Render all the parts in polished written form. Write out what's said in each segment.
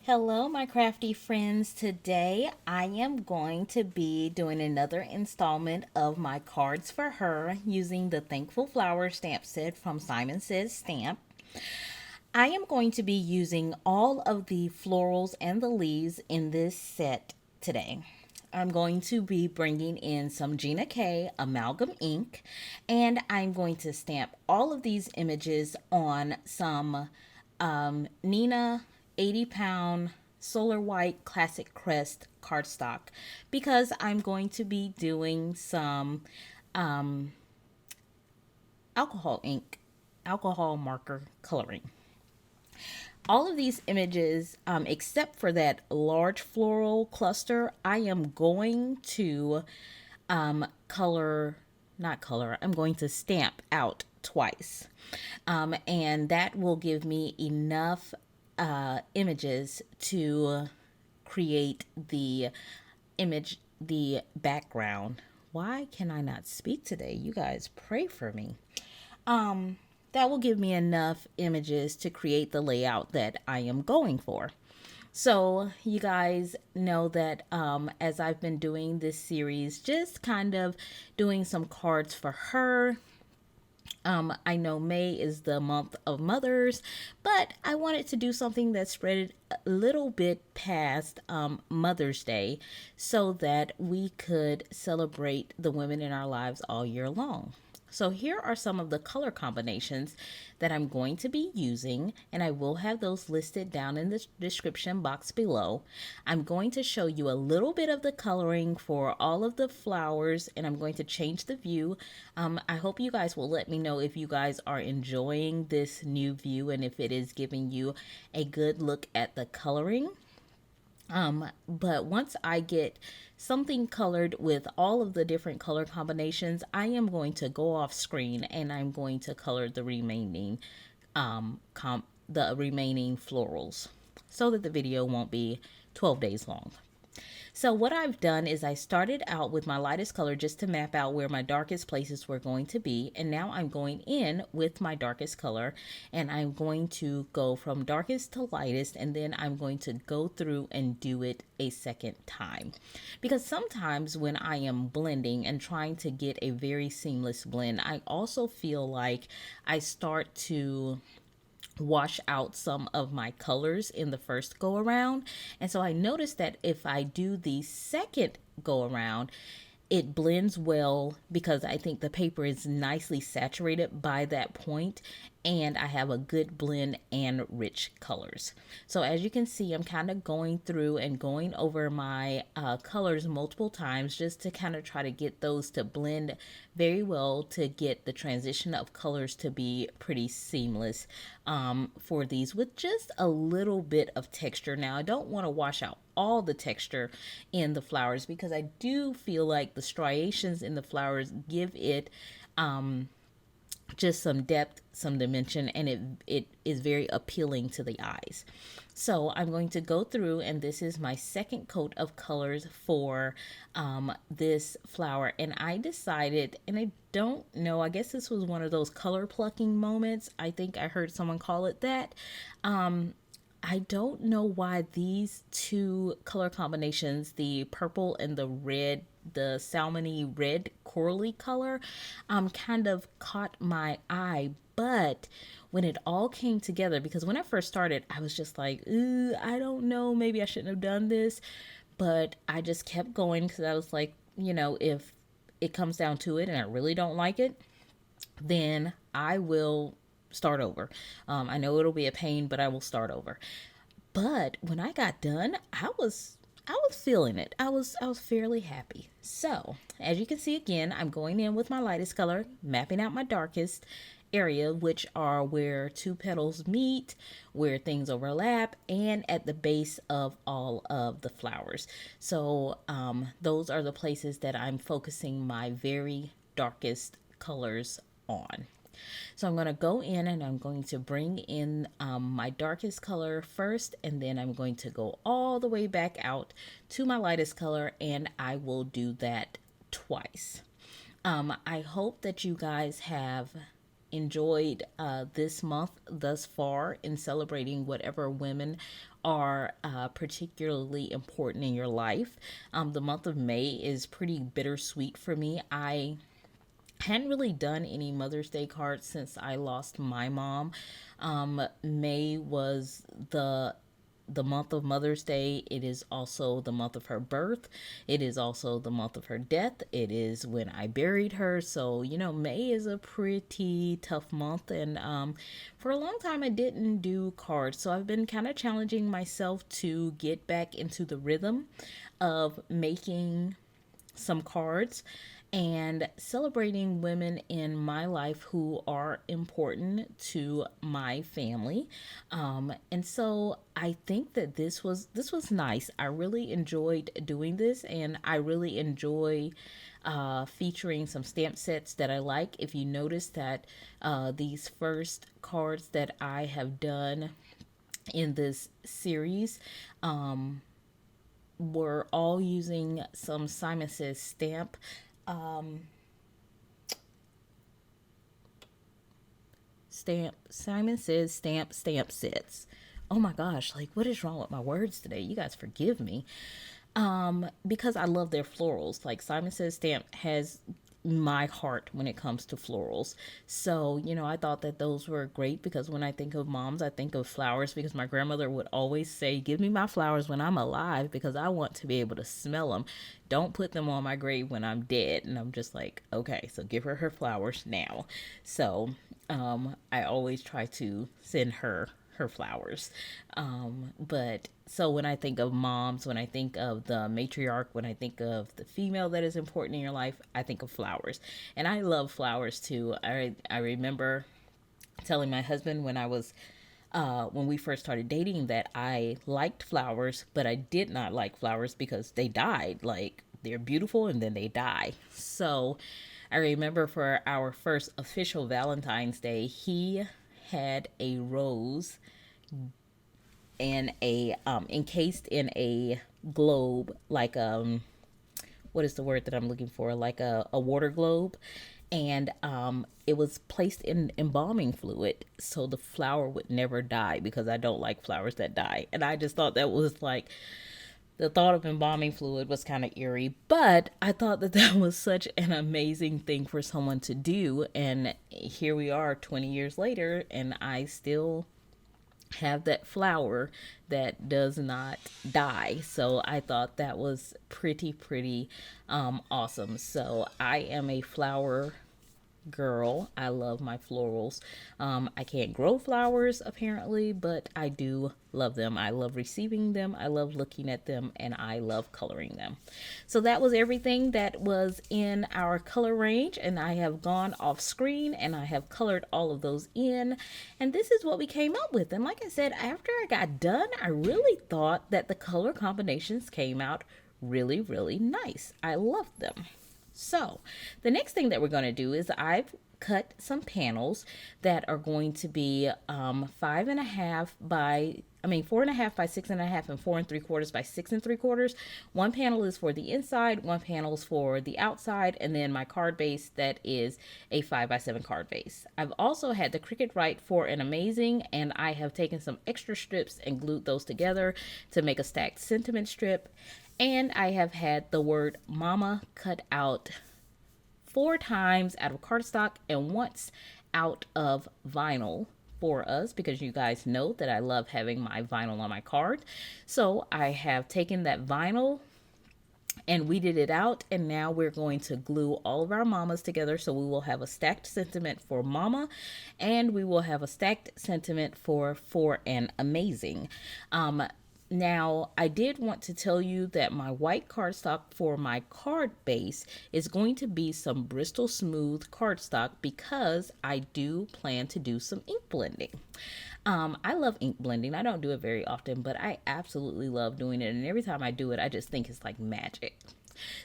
Hello, my crafty friends. Today I am going to be doing another installment of my cards for her using the Thankful Flower stamp set from Simon Says Stamp. I am going to be using all of the florals and the leaves in this set today. I'm going to be bringing in some Gina K amalgam ink, and I'm going to stamp all of these images on some Nina 80-pound Solar White Classic Crest cardstock because I'm going to be doing some alcohol ink, alcohol marker coloring. All of these images, except for that large floral cluster, I am going to I'm going to stamp out twice. And that will give me enough images to create the background. Why can I not speak today? You guys pray for me. That will give me enough images to create the layout that I am going for. So, you guys know that as I've been doing this series, just kind of doing some cards for her. I know May is the month of mothers, but I wanted to do something that spread a little bit past Mother's Day so that we could celebrate the women in our lives all year long. So here are some of the color combinations that I'm going to be using, and I will have those listed down in the description box below. I'm going to show you a little bit of the coloring for all of the flowers, and I'm going to change the view. I hope you guys will let me know if you guys are enjoying this new view and if it is giving you a good look at the coloring. But once I get something colored with all of the different color combinations, I am going to go off screen and I'm going to color the remaining florals so that the video won't be 12 days long. So what I've done is I started out with my lightest color just to map out where my darkest places were going to be. And now I'm going in with my darkest color and I'm going to go from darkest to lightest, and then I'm going to go through and do it a second time. Because sometimes when I am blending and trying to get a very seamless blend, I also feel like I start to wash out some of my colors in the first go around. And so I noticed that if I do the second go around, it blends well because I think the paper is nicely saturated by that point and I have a good blend and rich colors. So as you can see, I'm kind of going through and going over my colors multiple times just to kind of try to get those to blend very well, to get the transition of colors to be pretty seamless for these with just a little bit of texture. Now I don't want to wash out all the texture in the flowers because I do feel like the striations in the flowers give it just some depth, some dimension, and it is very appealing to the eyes. So I'm going to go through, and this is my second coat of colors for this flower. And I decided, and I don't know, I guess this was one of those color plucking moments. I think I heard someone call it that. I don't know why these two color combinations, the purple and the red, the salmony red corally color, kind of caught my eye. But when it all came together, because when I first started, I was just like, I don't know, maybe I shouldn't have done this. But I just kept going because I was like, if it comes down to it and I really don't like it, then I will start over. I know it'll be a pain, but I will start over. But when I got done, I was feeling it. I was fairly happy. So, as you can see again, I'm going in with my lightest color, mapping out my darkest area, which are where two petals meet, where things overlap, and at the base of all of the flowers. So, those are the places that I'm focusing my very darkest colors on. So I'm going to go in and I'm going to bring in my darkest color first, and then I'm going to go all the way back out to my lightest color, and I will do that twice. I hope that you guys have enjoyed this month thus far in celebrating whatever women are particularly important in your life. The month of May is pretty bittersweet for me. I hadn't really done any Mother's Day cards since I lost my mom. May was the month of Mother's Day. It is also the month of her birth. It is also the month of her death. It is when I buried her. So, May is a pretty tough month. And for a long time, I didn't do cards. So I've been kind of challenging myself to get back into the rhythm of making some cards and celebrating women in my life who are important to my family. And so I think that this was nice. I really enjoyed doing this, and I really enjoy featuring some stamp sets that I like. If you notice that these first cards that I have done in this series were all using some Simon Says stamp Simon Says stamp sets. Oh my gosh, like what is wrong with my words today? You guys forgive me. Because I love their florals. Like Simon Says stamp has my heart when it comes to florals. So, I thought that those were great because when I think of moms, I think of flowers because my grandmother would always say, give me my flowers when I'm alive because I want to be able to smell them. Don't put them on my grave when I'm dead. And I'm just like, okay, so give her flowers now. So, I always try to send her flowers. But so when I think of moms, when I think of the matriarch, when I think of the female that is important in your life, I think of flowers. And I love flowers too. I remember telling my husband when we first started dating that I liked flowers, but I did not like flowers because they died. Like they're beautiful and then they die. So I remember for our first official Valentine's Day, he had a rose and a encased in a globe, like what is the word that I'm looking for, like a water globe, and it was placed in embalming fluid so the flower would never die because I don't like flowers that die. And I just thought that was like, the thought of embalming fluid was kind of eerie, but I thought that was such an amazing thing for someone to do. And here we are 20 years later, and I still have that flower that does not die. So I thought that was pretty awesome. So I am a flower girl. I love my florals. I can't grow flowers apparently, but I do love them. I love receiving them. I love looking at them, and I love coloring them. So that was everything that was in our color range, and I have gone off screen and I have colored all of those in, and this is what we came up with. And like I said, after I got done, I really thought that the color combinations came out really nice. I loved them. So the next thing that we're going to do is I've cut some panels that are going to be 4.5 by 6.5, and 4 3/4 by 6 3/4. One panel is for the inside, one panel is for the outside, and then my card base that is a 5 by 7 card base. I've also had the Cricut write for an amazing, and I have taken some extra strips and glued those together to make a stacked sentiment strip. And I have had the word mama cut out 4 times out of cardstock and once out of vinyl for us, because you guys know that I love having my vinyl on my card. So I have taken that vinyl and weeded it out, and now we're going to glue all of our mamas together. So we will have a stacked sentiment for mama, and we will have a stacked sentiment for an amazing. Now, I did want to tell you that my white cardstock for my card base is going to be some Bristol Smooth cardstock because I do plan to do some ink blending. I love ink blending. I don't do it very often, but I absolutely love doing it. And every time I do it, I just think it's like magic.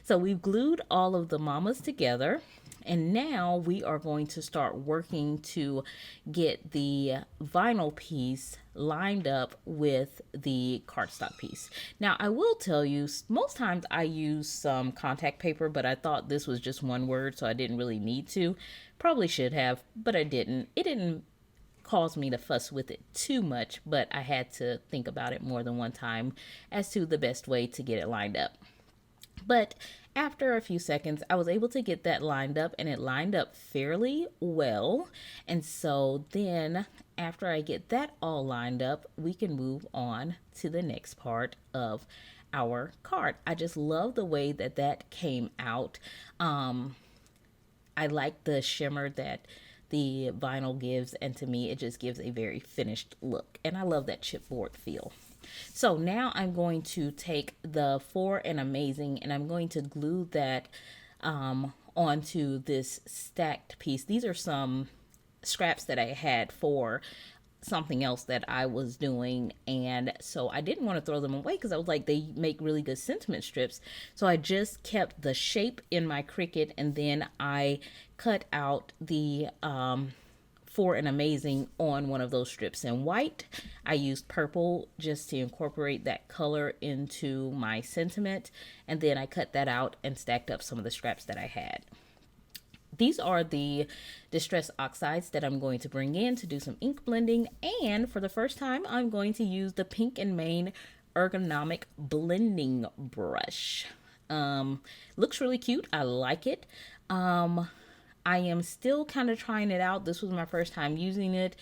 So we've glued all of the mamas together, And now we are going to start working to get the vinyl piece lined up with the cardstock piece. Now, I will tell you, most times I use some contact paper, but I thought this was just one word, so I didn't really need to. Probably should have, but I didn't. It didn't cause me to fuss with it too much, but I had to think about it more than one time as to the best way to get it lined up. But after a few seconds, I was able to get that lined up, and it lined up fairly well. And so then after I get that all lined up, we can move on to the next part of our card. I just love the way that that came out. I like the shimmer that the vinyl gives, and to me it just gives a very finished look, and I love that chipboard feel. So now I'm going to take the For and Amazing, and I'm going to glue that onto this stacked piece. These are some scraps that I had for something else that I was doing, and so I didn't want to throw them away because I was like, they make really good sentiment strips. So I just kept the shape in my Cricut, and then I cut out the For and Amazing on one of those strips in white. I used purple just to incorporate that color into my sentiment, and then I cut that out and stacked up some of the scraps that I had. These are the Distress Oxides that I'm going to bring in to do some ink blending. And for the first time, I'm going to use the Pink and Main Ergonomic Blending Brush. Looks really cute. I like it. I am still kind of trying it out. This was my first time using it.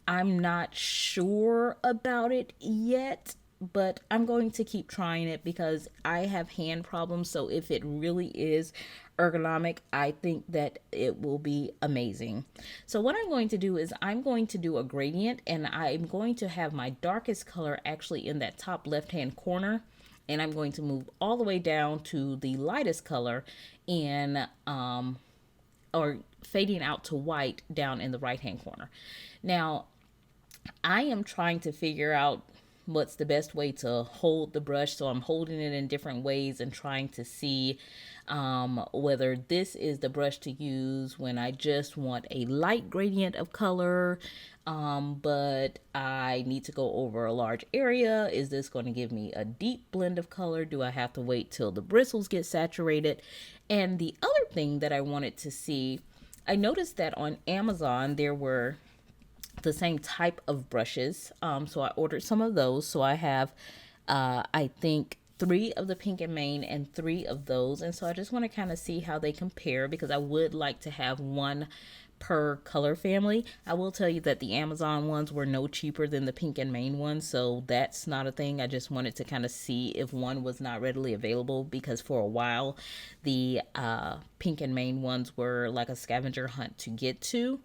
I'm not sure about it yet, but I'm going to keep trying it because I have hand problems. So if it really is ergonomic, I think that it will be amazing. So what I'm going to do is I'm going to do a gradient, and I'm going to have my darkest color actually in that top left hand corner, and I'm going to move all the way down to the lightest color in or fading out to white down in the right hand corner. Now I am trying to figure out what's the best way to hold the brush, so I'm holding it in different ways and trying to see whether this is the brush to use when I just want a light gradient of color, but I need to go over a large area. Is this going to give me a deep blend of color? Do I have to wait till the bristles get saturated? And the other thing that I wanted to see, I noticed that on Amazon there were the same type of brushes, so I ordered some of those. So I have I think 3 of the Pink and Main and 3 of those, and so I just want to kind of see how they compare, because I would like to have one per color family. I will tell you that the Amazon ones were no cheaper than the Pink and Main ones, so that's not a thing. I just wanted to kind of see if one was not readily available, because for a while the Pink and Main ones were like a scavenger hunt to get to.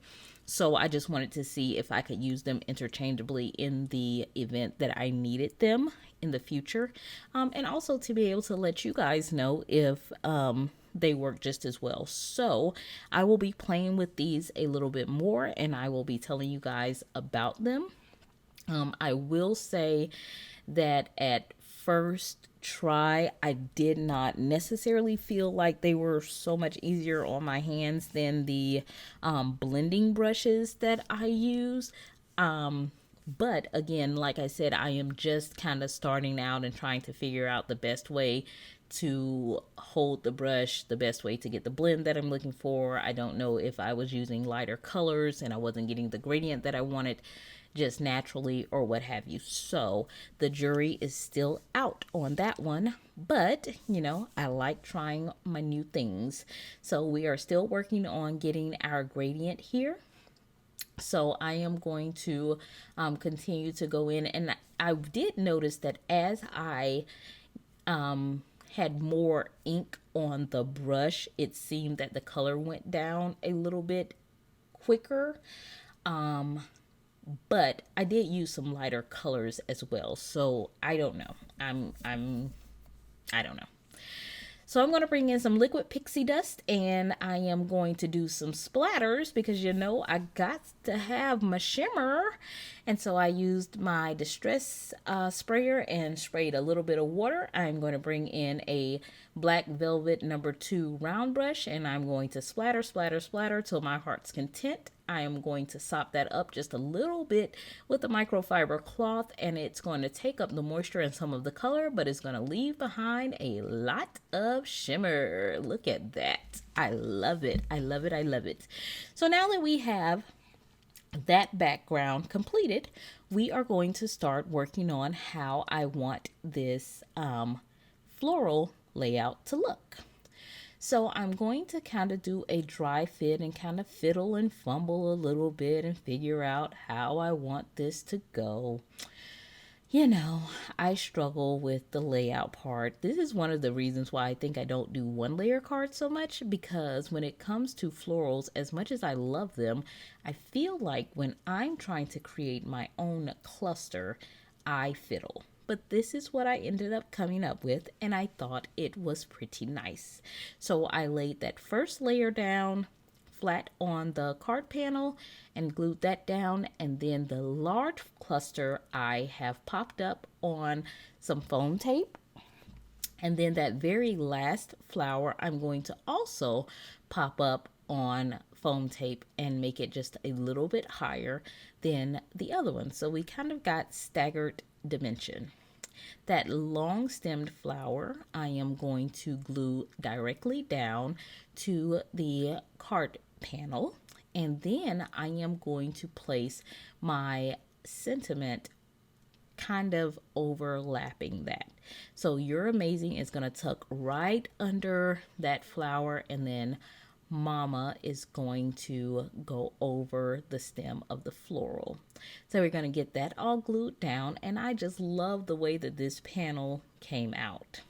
So I just wanted to see if I could use them interchangeably in the event that I needed them in the future. And also to be able to let you guys know if they work just as well. So I will be playing with these a little bit more, and I will be telling you guys about them. I will say that at first try, I did not necessarily feel like they were so much easier on my hands than the blending brushes that I use. But again, like I said, I am just kind of starting out and trying to figure out the best way to hold the brush, the best way to get the blend that I'm looking for. I don't know if I was using lighter colors and I wasn't getting the gradient that I wanted just naturally or what have you. So the jury is still out on that one, but you know, I like trying my new things. So we are still working on getting our gradient here. So I am going to continue to go in, and I did notice that as I had more ink on the brush, it seemed that the color went down a little bit quicker. But I did use some lighter colors as well. So I don't know. I don't know. So I'm going to bring in some liquid pixie dust, and I am going to do some splatters because you know I got to have my shimmer. And so I used my distress sprayer and sprayed a little bit of water. I'm going to bring in a black velvet #2 round brush, and I'm going to splatter, splatter, splatter till my heart's content. I am going to sop that up just a little bit with the microfiber cloth, and it's going to take up the moisture and some of the color, but it's going to leave behind a lot of shimmer. Look at that. I love it. I love it. I love it. So now that we have that background completed, we are going to start working on how I want this floral layout to look. So I'm going to kind of do a dry fit and kind of fiddle and fumble a little bit and figure out how I want this to go. You know, I struggle with the layout part. This is one of the reasons why I think I don't do one layer cards so much, because when it comes to florals, as much as I love them, I feel like when I'm trying to create my own cluster, I fiddle. But this is what I ended up coming up with, and I thought it was pretty nice. So I laid that first layer down flat on the card panel and glued that down, and then the large cluster I have popped up on some foam tape. And then that very last flower I'm going to also pop up on foam tape and make it just a little bit higher than the other one. So we kind of got staggered dimension. That long stemmed flower I am going to glue directly down to the card panel, and then I am going to place my sentiment kind of overlapping that. So You're Amazing is going to tuck right under that flower, and then Mama is going to go over the stem of the floral. So we're going to get that all glued down, and I just love the way that this panel came out.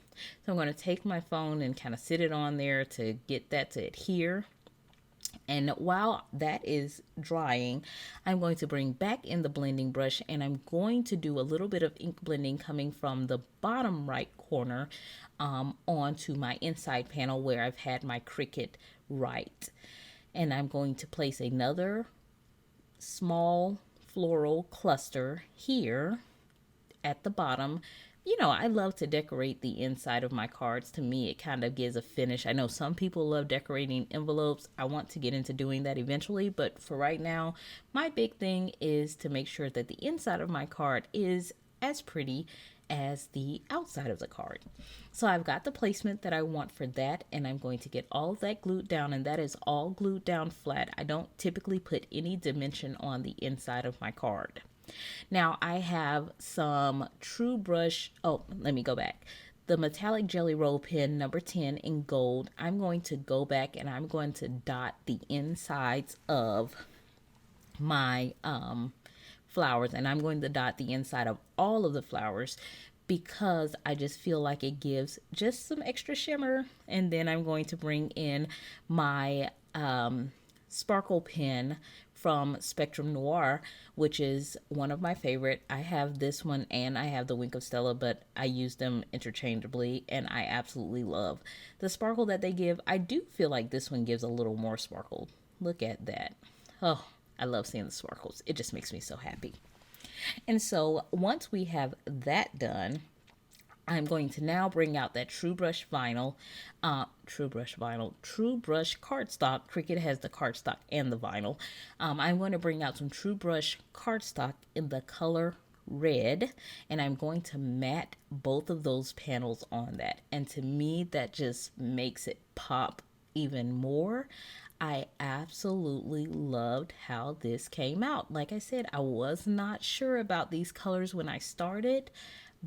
So I'm going to take my phone and kind of sit it on there to get that to adhere. And while that is drying, I'm going to bring back in the blending brush, and I'm going to do a little bit of ink blending coming from the bottom right corner onto my inside panel where I've had my Cricut write. And I'm going to place another small floral cluster here at the bottom. You know, I love to decorate the inside of my cards. To me, it kind of gives a finish. I know some people love decorating envelopes. I want to get into doing that eventually, but for right now, my big thing is to make sure that the inside of my card is as pretty as the outside of the card. So I've got the placement that I want for that, and I'm going to get all of that glued down, and that is all glued down flat. I don't typically put any dimension on the inside of my card. Now I have some True Brush, let me go back. The metallic jelly roll pen #10 in gold. I'm going to go back and I'm going to dot the insides of my flowers, and I'm going to dot the inside of all of the flowers because I just feel like it gives just some extra shimmer. And then I'm going to bring in my sparkle pen from Spectrum Noir, which is one of my favorite. I have this one and I have the Wink of Stella, but I use them interchangeably, and I absolutely love the sparkle that they give. I do feel like this one gives a little more sparkle. Look at that. Oh, I love seeing the sparkles. It just makes me so happy. And so once we have that done, I'm going to now bring out that True Brush cardstock. Cricut has the cardstock and the vinyl. I'm going to bring out some True Brush cardstock in the color red, and I'm going to matte both of those panels on that. And to me, that just makes it pop even more. I absolutely loved how this came out. Like I said, I was not sure about these colors when I started,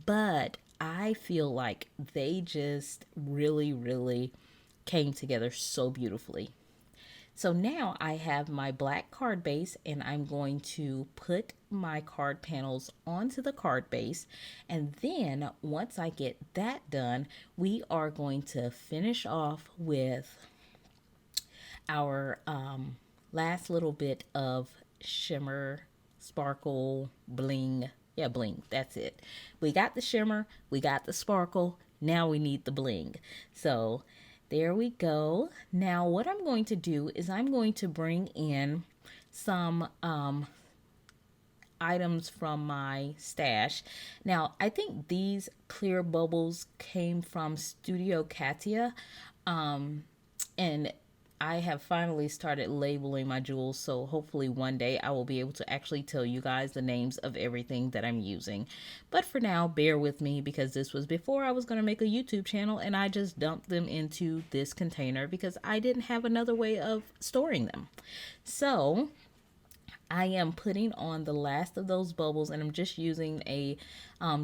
but I feel like they just really, really came together so beautifully. So now I have my black card base, and I'm going to put my card panels onto the card base. And then once I get that done, we are going to finish off with our last little bit of shimmer, sparkle, bling. Yeah, bling. That's it. We got the shimmer. We got the sparkle. Now we need the bling. So there we go. Now what I'm going to do is I'm going to bring in some items from my stash. Now, I think these clear bubbles came from Studio Katia. And I have finally started labeling my jewels, so hopefully one day I will be able to actually tell you guys the names of everything that I'm using. But for now, bear with me because this was before I was going to make a YouTube channel, and I just dumped them into this container because I didn't have another way of storing them. So I am putting on the last of those bubbles, and I'm just using a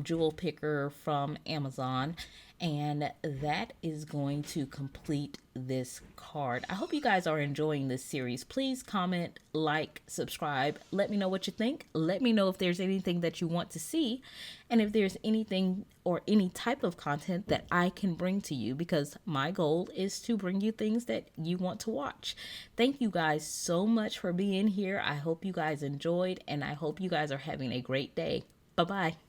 jewel picker from Amazon, and that is going to complete this card. I hope you guys are enjoying this series. Please comment, like, subscribe. Let me know what you think. Let me know if there's anything that you want to see, and if there's anything or any type of content that I can bring to you, because my goal is to bring you things that you want to watch. Thank you guys so much for being here. I hope you guys enjoyed, and I hope you guys are having a great day. Bye-bye.